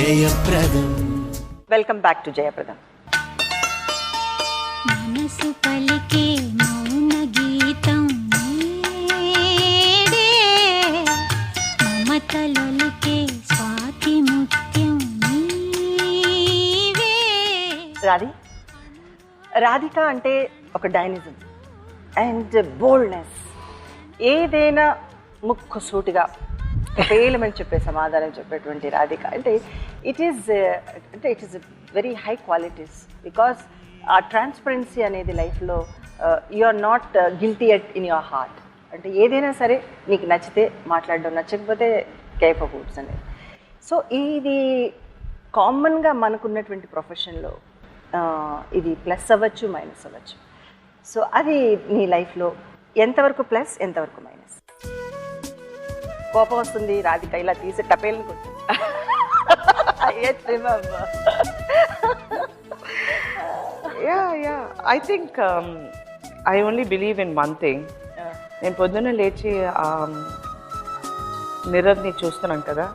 జయప్రదం. Welcome back to జయప్రదం. మనసు పలికే మౌన గీతం నీడే, మమతలొలికే స్వాతి ముత్యం నీవే. రాధిక అంటే ఒక డైనమిజం అండ్ బోల్డ్నెస్. ఏదైనా ముక్కు సూటిగా పేలమని చెప్పే సమాధానం చెప్పేటువంటి రాధిక అంటే it is very high qualities. Because ఆ ట్రాన్స్పరెన్సీ అనేది లైఫ్లో you are not guilty in your heart. అంటే ఏదైనా సరే నీకు నచ్చితే మాట్లాడడం, నచ్చకపోతే కేఫ్ ఆఫ్ వుడ్స్ అనేది. సో ఇది కామన్గా మనకున్నటువంటి ప్రొఫెషన్లో ఇది ప్లస్ అవ్వచ్చు, మైనస్ అవ్వచ్చు. సో అది నీ లైఫ్లో ఎంతవరకు ప్లస్, ఎంతవరకు మైనస్? కోపం వస్తుంది రాధిక ఇలా తీసి టపేలను కొట్టు. Yeah. I think I only believe in one thing. నేను పొద్దున్న లేచి మిర్రర్ని చూస్తున్నాను కదా,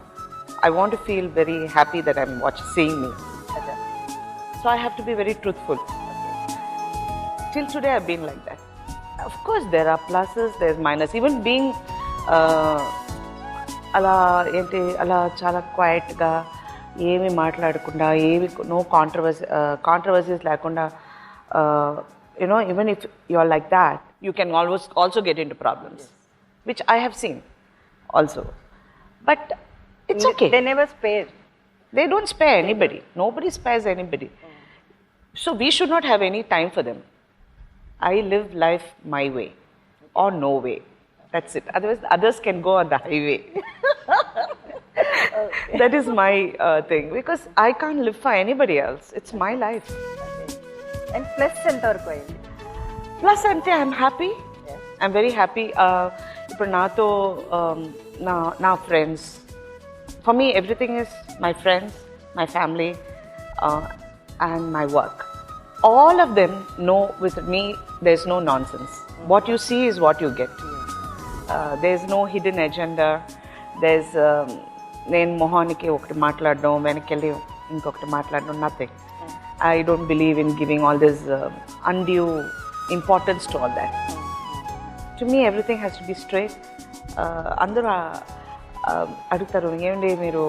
I want to feel very happy that I'm seeing me. So I have to be very truthful. Till today I've been like that. Of course there are pluses, there's minus. Even being అలా చాలా క్వైట్గా ఏమి మాట్లాడకుండా, ఏమి no controversies లేకుండా, even if you are like that, you can always also get into problems, which I have seen also. But it's okay. They never spare. They don't spare anybody. Nobody spares anybody. So we should not have any time for them. I live life my way or no way. That's it. Otherwise, others can go on the highway. Okay. That is my thing, because I can't live for anybody else. It's my life. Okay. And plus ఎంతవరకు అయింది? Plus ante I'm happy. Yes. I'm very happy. ఇప్పుడు నాతో నా friends. For me, everything is my friends, my family, and my work. All of them know with me there's no nonsense. What you see is what you get. There's no hidden agenda. There's నేను మొహానికి ఒకటి మాట్లాడడం, వెనకెళ్ళి ఇంకొకటి మాట్లాడడం, nothing. I don't believe in giving all this undue importance to all that. To me, everything has to be straight. అందరూ అడుగుతారు, ఏమండి మీరు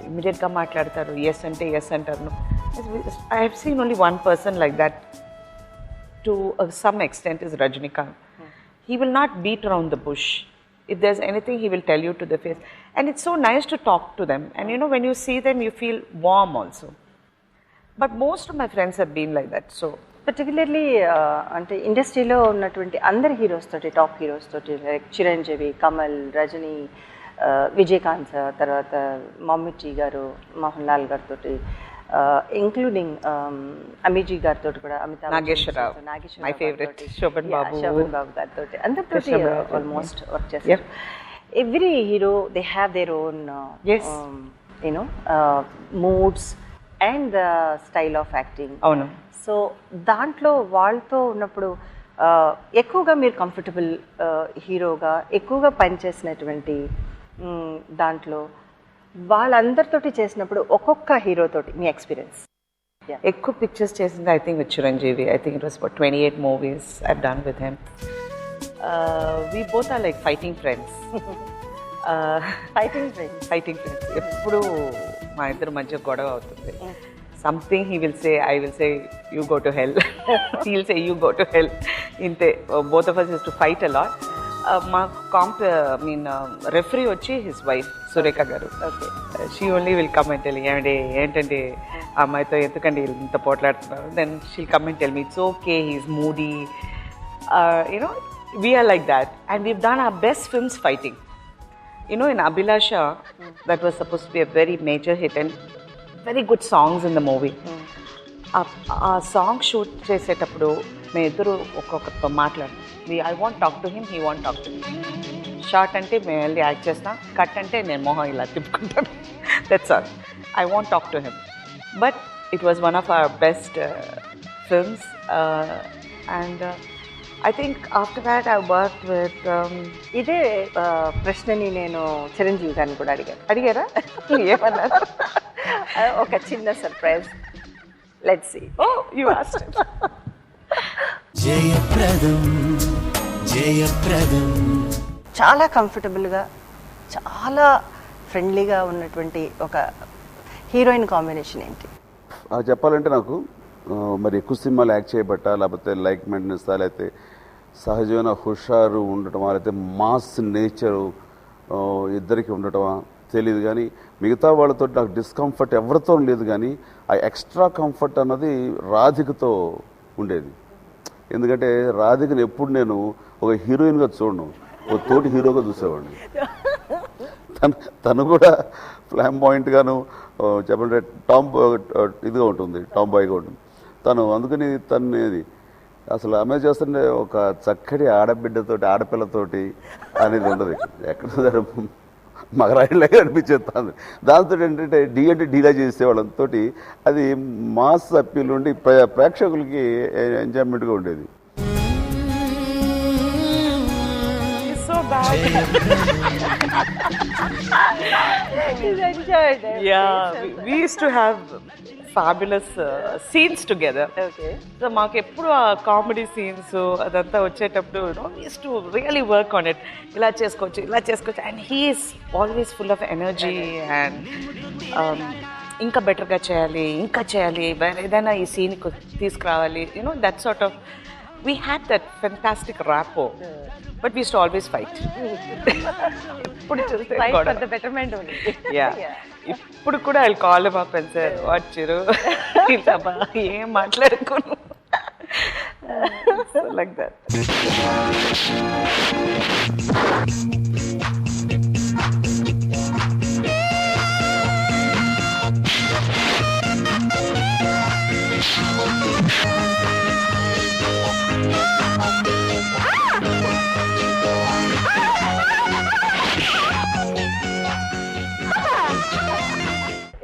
ఇమీడియట్గా మాట్లాడతారు, ఎస్ అంటే ఎస్ అంటారు. I have seen only one person like that to some extent is Rajinikanth. He will not beat around the bush. If there's anything, he will tell you to the face. And it's so nice to talk to them. And when you see them, you feel warm also. But most of my friends have been like that. So particularly అంటే ఇండస్ట్రీలో ఉన్నటువంటి అందరి heroes తోటి, top heroes తోటి, like Chiranjeevi, Kamal, Rajani, Vijayakanth, తర్వాత మమ్మిటి గారు, మోహన్ లాల్ గారితో, including అమీజీ గారితో కూడా, అమితాబ్, నాగేశ్వరరావు, మై ఫేవరెట్, శోభన్ బాబు గారితో, అందరితో ఆల్మోస్ట్ వర్క్ చేస్తారు. Every hero they have their own moods and the style of acting. అవును. సో దాంట్లో వాళ్ళతో ఉన్నప్పుడు ఎక్కువగా మీరు కంఫర్టబుల్ హీరోగా ఎక్కువగా పనిచేసినటువంటి దాంట్లో వాళ్ళందరితోటి చేసినప్పుడు ఒక్కొక్క హీరోతోటి మీ ఎక్స్పీరియన్స్? ఎక్కువ పిక్చర్స్ చేసింది I think with Chiranjeevi. I think it was for 28 movies I've done with him. We both are like fighting friends. Fighting friends. ఎప్పుడు మా ఇద్దరు మధ్య గొడవ అవుతుంది. Something he will say, I will say, you go to hell. He'll say, you go to hell. Inte both of us used to fight a lot. మా referee వచ్చి his wife Surekha garu. Okay. She only will come and tell, ఏంటంటే ఆ అమ్మాయితో ఎందుకండి ఇంత పోట్లాడుతున్నారు. Then she'll come and tell me it's okay, he's moody, we are like that. And we've done our best films fighting. In Abhilasha, that was supposed to be a very major hit and very good songs in the movie. ఆ song shoot చేసేటప్పుడు మేము ఇద్దరు ఒక్కొక్కరితో మాట్లాడాం. I won't talk to him, he won't talk to me. Short అంటే మేము వెళ్ళి act చేస్తాం, cut అంటే నేను మొహం ఇలా తిప్పుకుంటాను. That's all. I won't talk to him. But it was one of our best films. And I think after that I worked with ఇదే ప్రశ్నని నేను చిరంజీవి గారిని కూడా అడిగారా? ఏమన్నారు? ఒక చిన్న surprise. Let's see. Oh, you asked it. జయప్రదం జయప్రదం. చాలా కంఫర్టబుల్గా, చాలా ఫ్రెండ్లీగా ఉన్నటువంటి ఒక హీరోయిన్ కాంబినేషన్ ఏంటి? చెప్పాలంటే నాకు మరి ఎక్కువ సినిమాలు యాక్ట్ చేయబట్టా, లేకపోతే లైక్ మెయింటెనెన్స్, లేకపోతే సహజమైన హుషారు ఉండటమా, లేకపోతే మాస్ నేచరు ఇద్దరికి ఉండటమా తెలియదు. కానీ మిగతా వాళ్ళతో నాకు డిస్కంఫర్ట్ ఎవరితో లేదు. కానీ ఆ ఎక్స్ట్రా కంఫర్ట్ అన్నది రాధికతో ఉండేది. ఎందుకంటే రాధికను ఎప్పుడు నేను ఒక హీరోయిన్గా చూడను, ఒక తోటి హీరోగా చూసేవాడిని. తను కూడా ఫ్లామ్ పాయింట్గాను చెప్పండి ఇదిగా ఉంటుంది, టామ్ బాయ్గా ఉంటుంది తను. అందుకని తనది అసలు ఆమె చేస్తుంటే ఒక చక్కటి ఆడబిడ్డతోటి, ఆడపిల్లతోటి అనేది ఉండదు. ఎక్కడ మగరాయిలాగా అనిపించేది తాను. దాంతో ఏంటంటే అంటే డీలా చేసేవాళ్ళతో అది మాస్ అప్పీల్ ఉండి ప్రేక్షకులకి ఎంజాయ్మెంట్గా ఉండేది. So bad. Yeah, we used to have fabulous scenes together. Okay. So మాకు ఎప్పుడు ఆ కామెడీ సీన్స్ అదంతా వచ్చేటప్పుడు we used to really work on it. ఇలా చేసుకోవచ్చు and he is always full of energy and ఇంకా బెటర్గా చేయాలి, వేరే ఏదైనా ఈ సీన్ తీసుకురావాలి, that sort of. We had that fantastic rapport, but we used to always fight. ఇప్పుడు చూస్తే Fight for the betterment only. Yeah. ఇప్పుడు కూడా I'll call him up and say, what చిరు ఇంతబా ఏం మాట్లాడుకోను. So like that.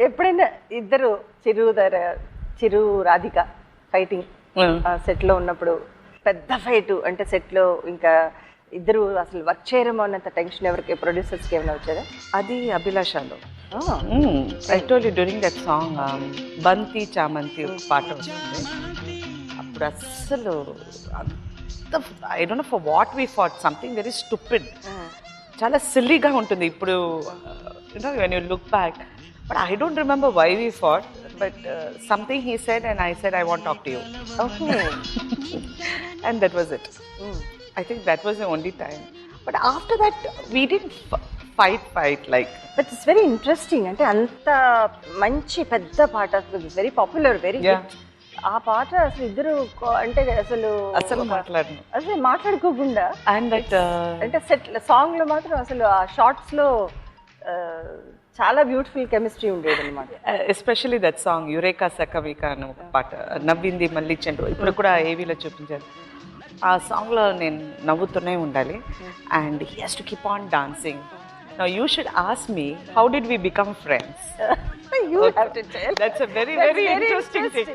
ఎప్పుడైనా ఇద్దరు చిరు Radhika fighting సెట్లో ఉన్నప్పుడు పెద్ద ఫైట్ అంటే సెట్లో ఇంకా ఇద్దరు అసలు వర్క్ చేయరేమో అన్నంత టెన్షన్ ఎవరికి ప్రొడ్యూసర్స్కి ఏమైనా వచ్చేదా? అది అభిలాషలో. I told you during that song బంతి చామంతి ఒక పాట వస్తుంది. అప్పుడు అస్సలు అంత I don't know for what we fought, something very stupid. చాలా సిల్లీగా ఉంటుంది ఇప్పుడు when you look back. But I don't remember why we fought, but something he said and I said, I want to talk to you. Okay. And that was it. I think that was the only time. But after that, we didn't fight like. But it's very interesting. అంటే అంత మంచి పెద్ద పాట, very popular, very hit. ఆ పాట అసలు ఇద్దరు అంటే అసలు మాట్లాడుకోకుండా And that అంటే సెట్ సాంగ్ లో మాత్రం అసలు ఆ షార్ట్స్ లో చాలా బ్యూటిఫుల్ కెమిస్ట్రీ ఉండేది అనమాట. ఎస్పెషలీ దట్ సాంగ్ యురేకా సకవికా అని ఒక పాట, నవ్వింది మళ్ళీ చెండు, ఇప్పుడు కూడా ఏవీలో చూపించారు. ఆ సాంగ్లో నేను నవ్వుతూనే ఉండాలి. And he has to keep on dancing. Now you should ask me, how did we become friends? You have to tell. That's a very interesting thing.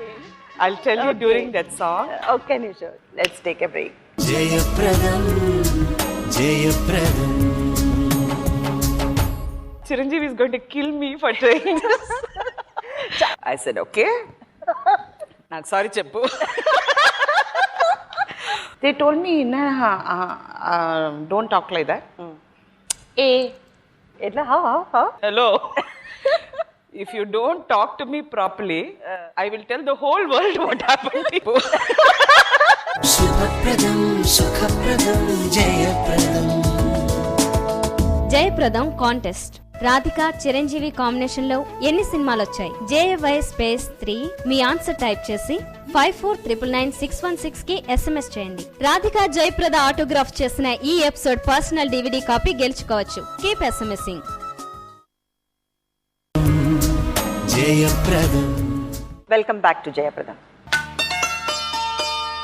I'll tell you during that song. Okay, Nisha. Let's take a break. జయప్రదం జయప్రదం. Chiranjeev is going to kill me for trying this. I said, okay. Not sorry, Cheppu. They told me, don't talk like that. How? Hello. If you don't talk to me properly, I will tell the whole world what happened to you. శుభప్రదం సుఖప్రదం జయప్రదం. జయప్రదం contest. Radhika Chiranjeevi combination లో ఎన్ని సినిమాలు వచ్చాయి? JY space 3 మీ answer type చేసి 54999616 కి SMS చేయండి. రాధిక జయప్రద ఆటోగ్రాఫ్ చేసిన ఈ ఎపిసోడ్ పర్సనల్ DVD కాపీ గెలుచుకోవచ్చు. Keep SMSing. Jayapradam. Welcome back to Jayaprada.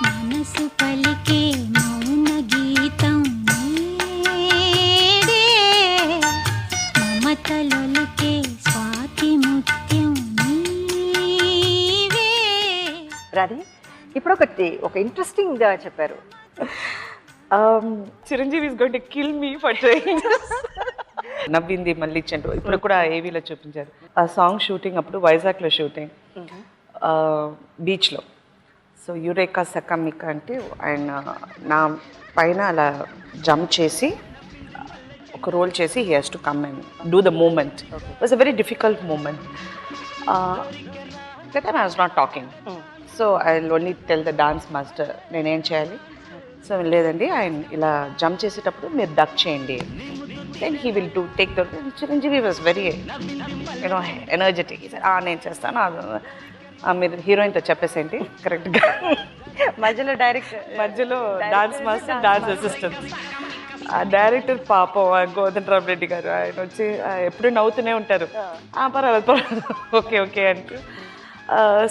మనసు పలికే మౌన గీతం నీడే, మమతలొలికే స్వాతి ముత్యం నీవే. రాధి, ఇప్పుడు ఒక ఇంట్రెస్టింగ్ గా చెప్పారు. Chiranjeev is going to kill me for trying this. నవ్వింది మళ్ళీ చెంటు ఇప్పుడు కూడా ఏవీలో చూపించారు. ఆ సాంగ్ షూటింగ్ అప్పుడు వైజాగ్లో షూటింగ్, బీచ్లో. సో యురేకా సకమిక అంటే ఆయన నా పైన అలా జంప్ చేసి ఒక రోల్ చేసి he has to come and do the moment. It was a very difficult moment. That time I was not talking. So I will only tell the dance master నేనేం చేయాలి. సో లేదండి ఆయన ఇలా jump చేసేటప్పుడు మీరు duck చేయండి. Then he will take the Chiranjeevi was very you know energetic. నేను చేస్తాను, మీరు హీరోయిన్తో చెప్పేసేంటి కరెక్ట్గా. మధ్యలో మధ్యలో డాన్స్ మాస్టర్, డాన్స్ అసిస్టెంట్. ఆ డైరెక్టర్ పాపం గోదండరామ్ రెడ్డి గారు ఆయన వచ్చి ఎప్పుడు నవ్వుతూనే ఉంటారు. పర్వాలేదు ఓకే ఓకే అంటూ.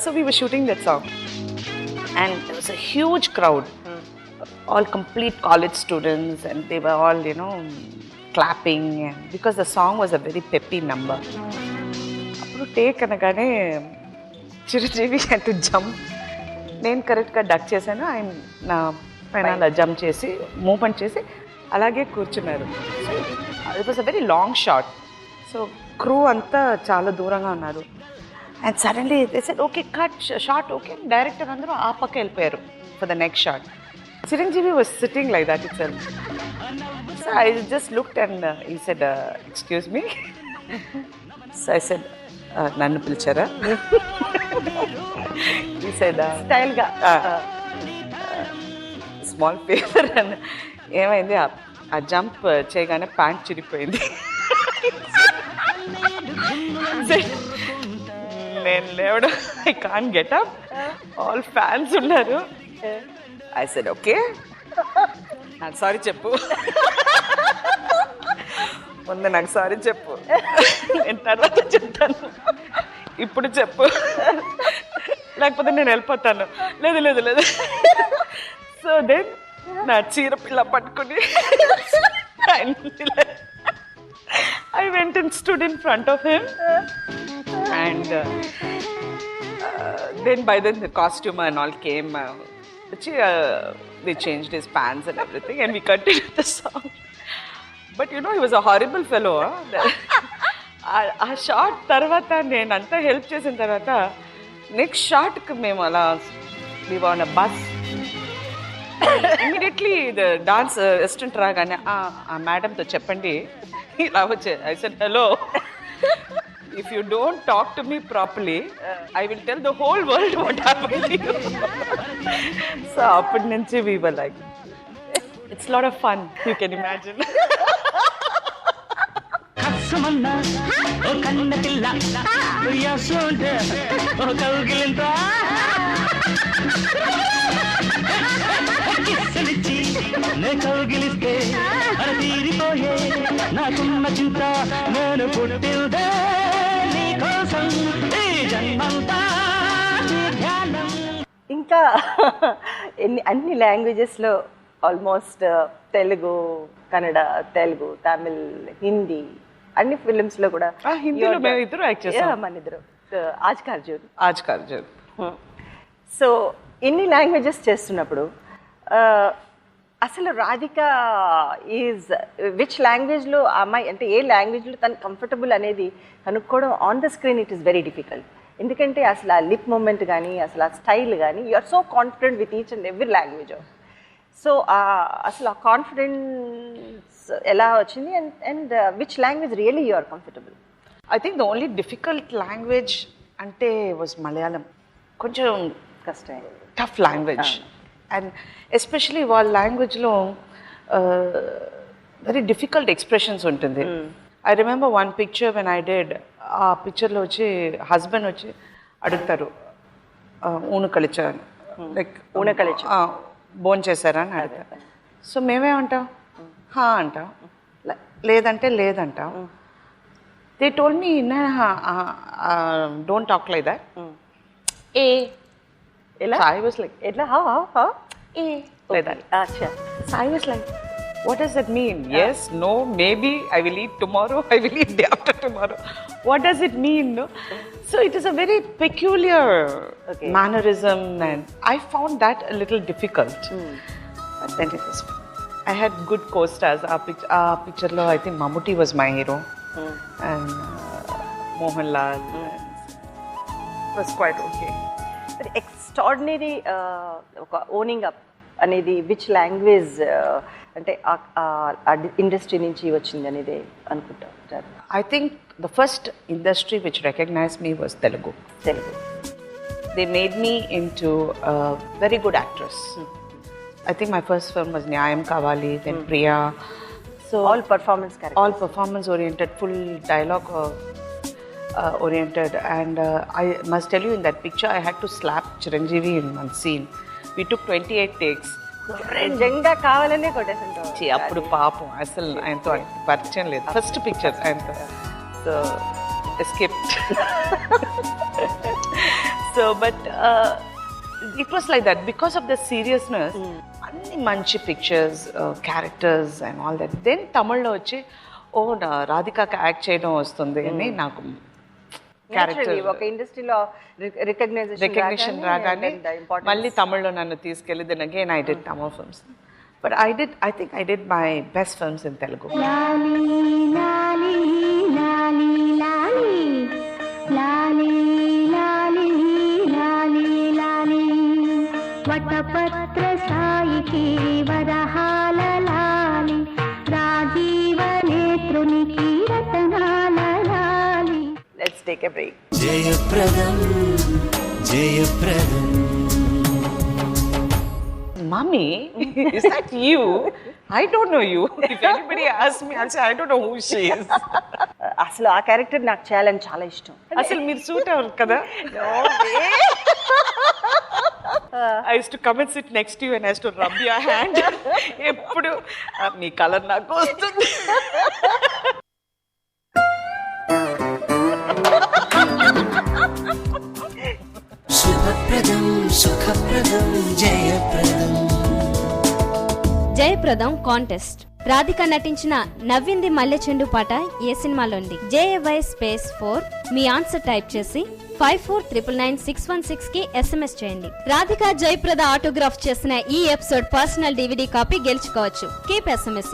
So we were shooting that song and there was a huge crowd, all complete college students, and they were all, you know, clapping, and because the song was a very peppy number. Appudu take anagane Chiranjeevi had to jump. నేను కరెక్ట్గా duck చేశాను, ఆయన నా పైన అలా jump చేసి movement చేసి అలాగే కూర్చున్నారు. So it was a very long shot. So crew అంతా చాలా దూరంగా ఉన్నారు. And suddenly they said okay cut shot okay. Director అందరూ ఆ పక్క వెళ్ళిపోయారు for the next shot. Chiranjeevi was sitting like that itself. So I just looked and he said, excuse me. So I said, Nannu pilchara. He said, style గా small favour అని. ఏమైంది, ఆ jump చేయగానే pant చిరిగిపోయింది. నేను లేవడం, I can't get up, all fans ఉన్నారు. I said, okay. నాకు sorry చెప్పు, ముందు నాకు సారీ చెప్పు, నేను తర్వాత చెప్తాను, ఇప్పుడు చెప్పు, లేకపోతే నేను వెళ్ళిపోతాను. లేదు లేదు లేదు. సో దెన్ నా చీర పిల్ల పట్టుకుని I went and stood in front of him and then by then the costumer and all came. They changed his pants and everything and we continued the song. But you know, he was a horrible fellow. ఆ short తర్వాత నేను అంతా help చేసిన తర్వాత next షార్ట్కి మేము అలా we were on a bus. Immediately the dance assistant రాగానే ఆ మేడంతో చెప్పండి ఇలా వచ్చే. I said, hello. If you don't talk to me properly, I will tell the whole world what happened to you. So appadi nunchi we were like, it's a lot of fun, you can imagine. కస్సుమన్న ఓ కన్న పిల్ల యసోంటే ఓ కౌగిలింతా కిస్సలిచ్చి నే కౌగిలిస్తే అర తీరిపోయే నాకున్న చింత నేను పుట్టిందే నీ కోసం ఈ జన్మంతా నీ ధ్యానం. ఇంకా అన్ని లాంగ్వేజెస్లో ఆల్మోస్ట్ తెలుగు, కన్నడ, తెలుగు, తమిళ్, హిందీ అన్ని ఫిలిమ్స్లో కూడా హిందీలో మేము ఇద్దరు యాక్ట్ చేసాం. మన ఇద్దరు ఆజ్ కా అర్జున్. సో ఇన్ని లాంగ్వేజెస్ చేస్తున్నప్పుడు అసలు రాధిక ఈజ్ విచ్ లాంగ్వేజ్లో అమ్మాయి అంటే ఏ లాంగ్వేజ్లో తను కంఫర్టబుల్ అనేది కనుక్కోవడం on the screen it is very difficult. ఎందుకంటే అసలు ఆ లిప్ మూమెంట్ కానీ అసలు ఆ స్టైల్ కానీ you are so confident with each and every language. So అసలు ఆ కాన్ఫిడెన్స్ ఎలా వచ్చింది and which language really you are comfortable? I think the only difficult language ante was Malayalam. కొంచెం కష్టం, tough language. And especially వాళ్ళ లాంగ్వేజ్లో very difficult expressions ఉంటుంది. I remember one picture when I did, ఆ పిక్చర్లో వచ్చి హస్బెండ్ వచ్చి అడుగుతారు ఊను కలిచా అని, లైక్ ఊన కలిచా భోన్ చేశారా అని అడుగుతారు. సో మేమేమంటాం, హా అంటాం, లేదంటే లేదంటాం. They told me, don't talk like that. So I was like, how? Like that. Acha. So I was like, what does that mean? Yes, no, maybe, I will eat tomorrow, I will eat day after tomorrow. What does it mean? No? So it is a very peculiar mannerism, and I found that a little difficult. But then it was fun. I had good co-stars. Our picture lo, I think Mammootty was my hero, and Mohanlal. It was quite okay. But extraordinary ఒక owning up అనేది which language అంటే industry నుంచి వచ్చింది అనేది అనుకుంటారు? I think the first industry which recognized me was Telugu. They made me into a very good actress. I think my first film was Nyayam Kavali, then Priya. So all performance characters. All performance oriented, full dialogue oriented. And I must tell you, in that picture, I had to slap Chiranjeevi in one scene. We took 28 takes. నిజంగా కావాలనే కొట్టేసింటారు. అప్పుడు పాపం అసలు ఆయనతో పరిచయం లేదు. First picture ఆయనతో. So escaped. So but it was like that because of the seriousness. అన్ని మంచి pictures, characters and all that. Then తమిళ్లో వచ్చి రాధికాకి యాక్ట్ చేయడం వస్తుంది అని నాకు క్యారెక్టర్ ఒక ఇండస్ట్రీలో రికగ్నిషన్ రాగానే మళ్ళీ తమిళ్లో నన్ను తీసుకెళ్ళి then again I did Tamil films. But I think I did my best films in Telugu. వటపత్ర సాయికి వరహాల లాలి రాజీవ నేత్రునికి రతనాల లాలి. Let's take a break. Jayapradam Jayapradam. Mommy, is that you? I don't know you. If anybody asks me, I'll say I don't know who she is. అసలు ఆ క్యారెక్టర్ నాకు చేయాలని చాలా ఇష్టం. అసలు మీరు సూట్ అవ్వరు కదా. I used to come and sit next to you and I used to rub your hand. ఎప్పుడు మీ కలర్ నాకు వస్తుంది. శుభప్రదం సుఖప్రదం జయప్రదం. జయప్రదం కాంటెస్ట్. రాధిక నటించిన నవ్వింది మల్లె చెండు పాట ఏ సినిమాలోంది? JAY స్పేస్ 4 మీ ఆన్సర్ టైప్ చేసి 54999616 కి SMS చేయండి. రాధిక జయప్రద ఆటోగ్రాఫ్ చేసిన ఈ ఎపిసోడ్ పర్సనల్ DVD కాపీ గెలుచుకోవచ్చు. Keep SMS.